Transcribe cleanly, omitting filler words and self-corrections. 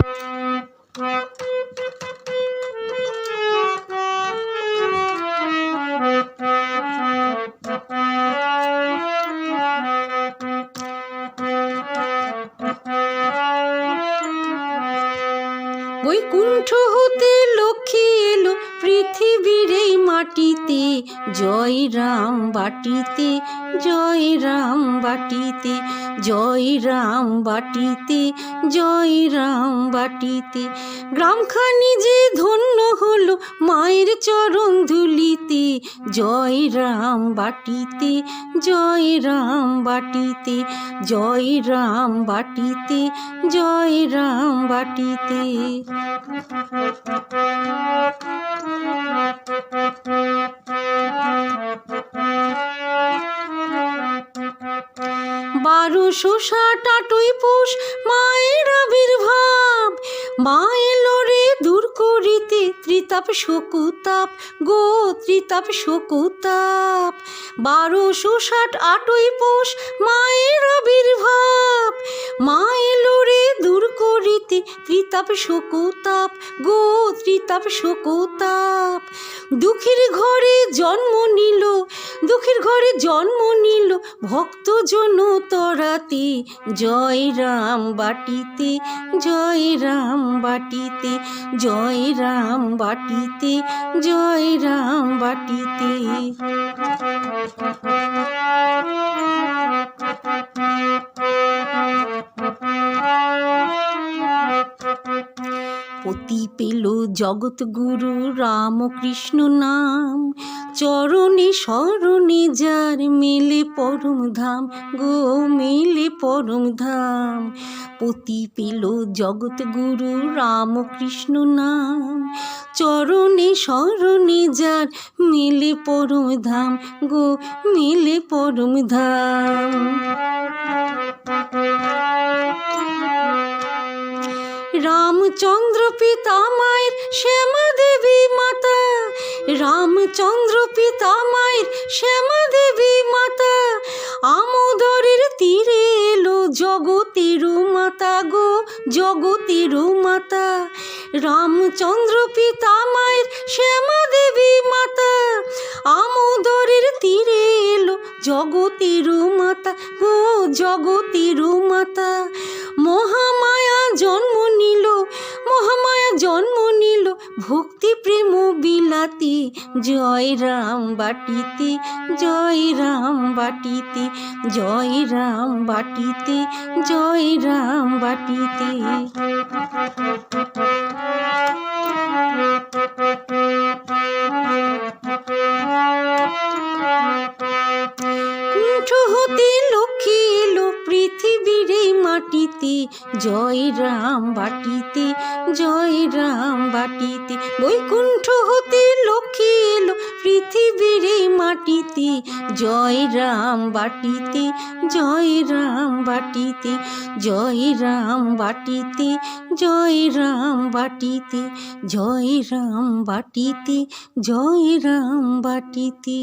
বৈকুণ্ঠ হতে লক্ষ্মী এলো পৃথিবীর এই মাটিতে, জয় রাম বাটিতে, জয় রাম বাটিতে, জয় রাম বাটিতে, জয় রাম বাটিতে। গ্রামখানি যে ধন্য হলো মায়ের চরণ ধুলিতে, জয় রাম বাটিতে, জয় রাম বাটিতে, জয় রাম বাটিতে, জয় রাম বাটিতে। বারোশো 8ই পৌষ মায়ের আবির্ভাব, মা এলো রে দূর করিতে ত্রিতাপ শকুতাপ গো, ত্রিতাপ শকুতাপ। 1260 8ই পৌষ মায়ের আবির্ভাব, মা এলো রে দূর করিতে ত্রিতাপ শকুতাপ গো, ত্রিতাপ শকুতাপ। দুঃখের ঘরে জন্ম নিল, দুঃখের ঘরে জন্ম নিল ভক্ত জন তরাতে, জয় রাম বাটিতে, জয় রাম বাটিতে, জয় রাম বাটিতে, জয় রাম বাটিতে। পতি পেল জগৎ গুরু রামকৃষ্ণ নাম, চরণে শরণে যার মেলে পরম ধাম গো, মেলে পরম ধাম। পতি পেল জগৎ গুরু রামকৃষ্ণ নাম, চরণে শরণে যার মেলে পরম ধাম গো, মেলে পরম ধাম। রামচন্দ্র পিতা মায়ের শ্যামা দেবী মাতা, রামচন্দ্র পিতা মায়ের শ্যামা দেবী মাতা, আমোদরের তীরে এলো জগতের মাতা গো, জগতের মাতা। রামচন্দ্র পিতা মায়ের শ্যামা দেবী মাতা, আমোদরের তীরে এলো জগতের মাতা গো, জগতের মাতা। মহামায়া জন্ম নিল, মহামায়া জন্ম নিল ভক্তি প্রেম বিলাতে, জয় রাম বাটিতে, জয় রাম বাটিতে, জয় রাম বাটিতে, জয় রাম বাটিতে। কুণ্ঠ হতে লক্ষ্মী এলো পৃথিবীর এই মাটিতে, জয় রাম বাটিতে, জয় রাম বাটিতে। বৈকুণ্ঠ হতে লক্ষ্মী এলো পৃথিবীর এই মাটিতে, জয় রাম বাটিতে, জয় রাম বাটিতে, জয় রাম বাটিতে, জয় রাম বাটিতে, জয় রাম বাটিতে, জয় রাম বাটিতে।